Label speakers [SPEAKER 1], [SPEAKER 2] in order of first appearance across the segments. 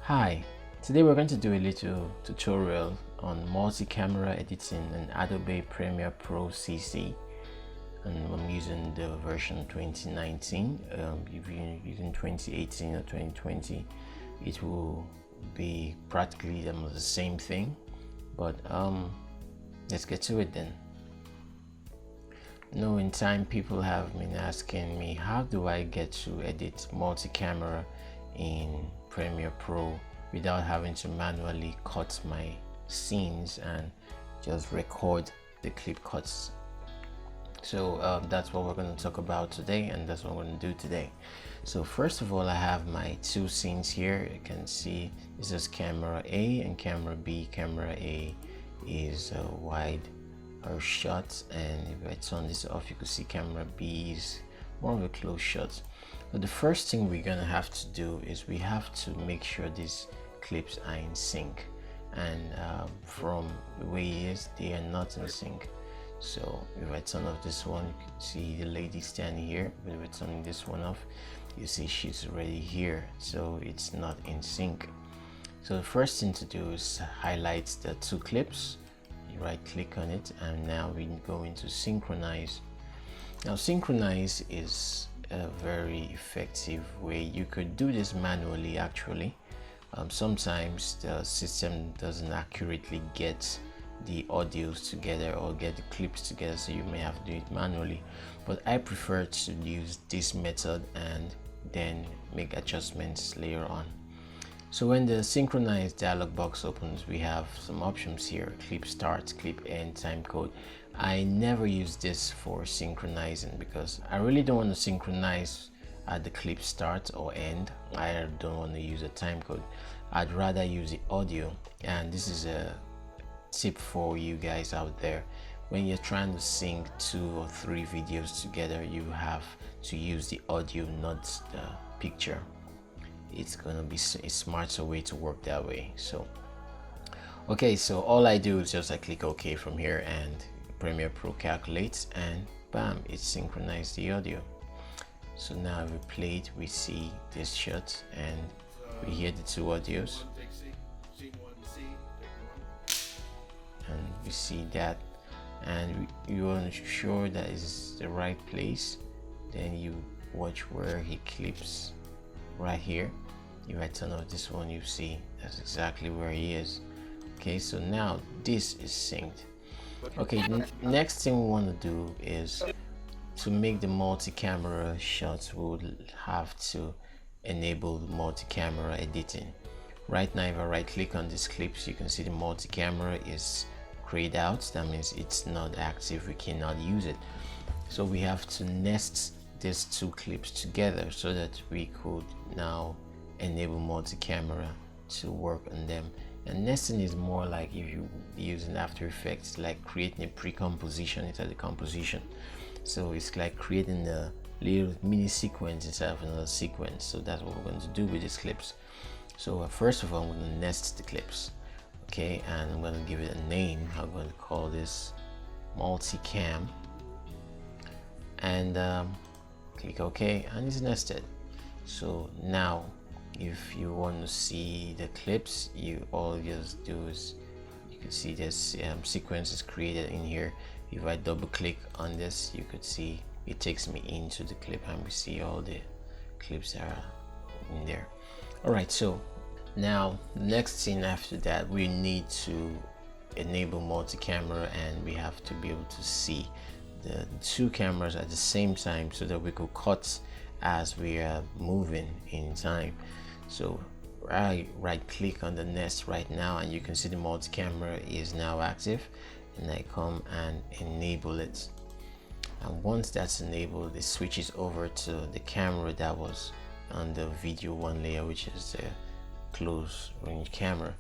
[SPEAKER 1] Hi, today we're going to do a little tutorial on multi-camera editing in Adobe Premiere Pro CC, and I'm using the version 2019. If you're using 2018 or 2020, it will be practically the same thing, but let's get to it then. In time, people have been asking me, how do I get to edit multi-camera in Premiere Pro without having to manually cut my scenes and just record the clip cuts? So that's what we're going to talk about today, and that's what I'm going to do today. So first of all, I have my two scenes here. You can see this is camera A and camera B. Camera A is a wide shot, and if I turn this off, you can see camera B is more of a close shot. But the first thing we're gonna have to do is we have to make sure these clips are in sync, and from the way it is, they are not in sync. So if I turn off this one, you can see the lady standing here, but if I turn this one off, you see she's already here, so it's not in sync. So the first thing to do is highlight the two clips, you right click on it, and now we go into synchronize. Now synchronize is a very effective way. You could do this manually actually. Sometimes the system doesn't accurately get the audios together or get the clips together, so you may have to do it manually, but I prefer to use this method and then make adjustments later on. So when the synchronize dialog box opens, we have some options here: clip start, clip end, time code. I never use this for synchronizing because I really don't want to synchronize at the clip start or end. I don't want to use a time code. I'd rather use the audio, and this is a tip for you guys out there. When you're trying to sync 2 or 3 videos together, you have to use the audio, not the picture. It's gonna be a smarter way to work that way. So okay, so all I do is just I click OK from here, and Premiere Pro calculates, and bam, it synchronized the audio. So now we play it, we see this shot, and we hear the two audios, and we see that, and you want to sure that is the right place. Then you watch where he clips right here. If I turn off this one, you see that's exactly where he is. Okay, so now this is synced. Okay, next thing we want to do is to make the multi-camera shots. We would have to enable multi-camera editing. Right now, if I right click on these clips, you can see the multi-camera is grayed out. That means it's not active, we cannot use it. So we have to nest these two clips together so that we could now enable multi-camera to work on them. And nesting is more like if you use an After Effects, like creating a pre-composition inside the composition. So it's like creating a little mini sequence inside of another sequence. So that's what we're going to do with these clips. So first of all, I'm going to nest the clips. Okay, and I'm going to give it a name. I'm going to call this multicam, and click OK, and it's nested. So now if you want to see the clips, all you just do is you can see this sequence is created in here. If I double click on this, you could see it takes me into the clip, and we see all the clips that are in there. All right, so now the next thing after that, we need to enable multi-camera, and we have to be able to see the two cameras at the same time so that we could cut as we are moving in time. So I right click on the nest right now, and you can see the multi-camera is now active, and I come and enable it. And once that's enabled, it switches over to the camera that was on the video one layer, which is the close range camera.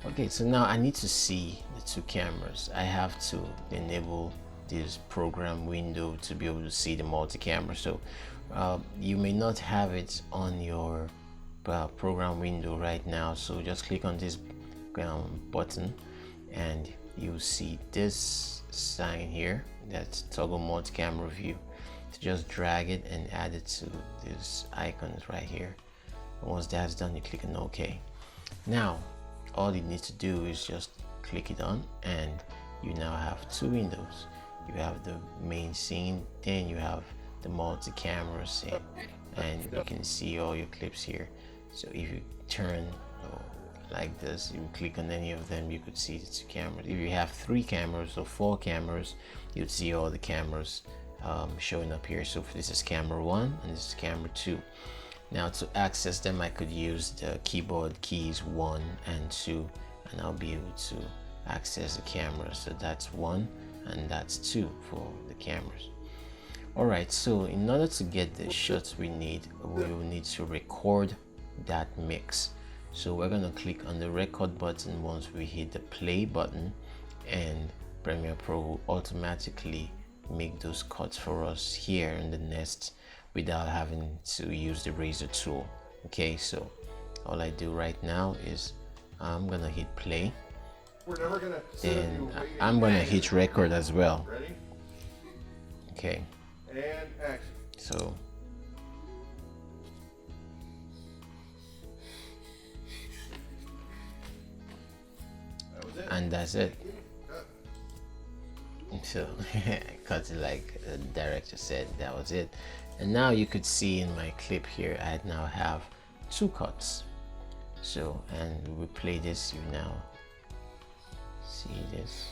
[SPEAKER 1] Okay, so now I need to see the two cameras. I have to enable this program window to be able to see the multi-camera. So you may not have it on your program window right now, so just click on this button, and you see this sign here, that's toggle multi-camera view. So just drag it and add it to these icons right here. And once that's done, you click on OK. Now all you need to do is just click it on, and you now have two windows. You have the main scene, then you have the multi-camera scene, and you can see all your clips here. So if you turn like this, you click on any of them, you could see the two cameras. If you have 3 cameras or 4 cameras, you'd see all the cameras showing up here. So this is camera 1 and this is camera 2. Now to access them, I could use the keyboard keys 1 and 2, and I'll be able to access the camera. So that's 1 and that's 2 for the cameras. Alright, so in order to get the shots we will need to record that mix. So we're going to click on the record button once we hit the play button, and Premiere Pro will automatically make those cuts for us here in the nest without having to use the razor tool. Okay, so all I do right now is I'm gonna hit play. Then I'm gonna hit record as well. Okay,
[SPEAKER 2] and action.
[SPEAKER 1] So and that's it. So cut it like the director said, that was it. And now you could see in my clip here, I now have 2 cuts. So, and we play this, you now see this.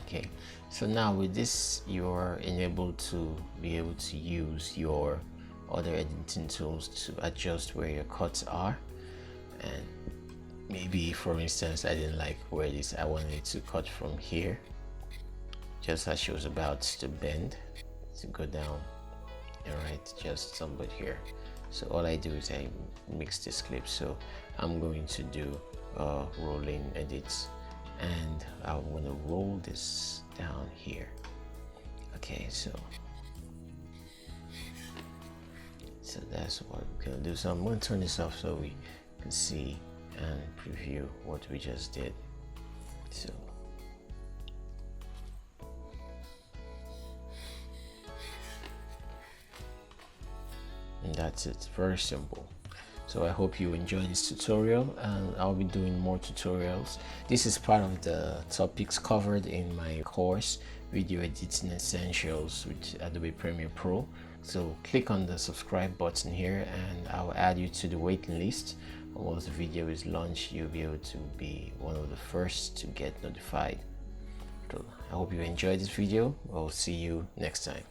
[SPEAKER 1] Okay, so now with this, you're enabled to be able to use your other editing tools to adjust where your cuts are. And maybe, for instance, I didn't like where this, I wanted it to cut from here, just as she was about to bend, to go down, all right, just somewhat here. So all I do is I mix this clip. So I'm going to do rolling edits, and I'm going to roll this down here. Okay, so that's what we're gonna do. So I'm going to turn this off so we can see and preview what we just did. So and that's it, very simple. So I hope you enjoyed this tutorial, and I'll be doing more tutorials. This is part of the topics covered in my course, Video Editing Essentials with Adobe Premiere Pro. So click on the subscribe button here and I'll add you to the waiting list. Once the video is launched, you'll be able to be one of the first to get notified. So I hope you enjoyed this video. I'll see you next time.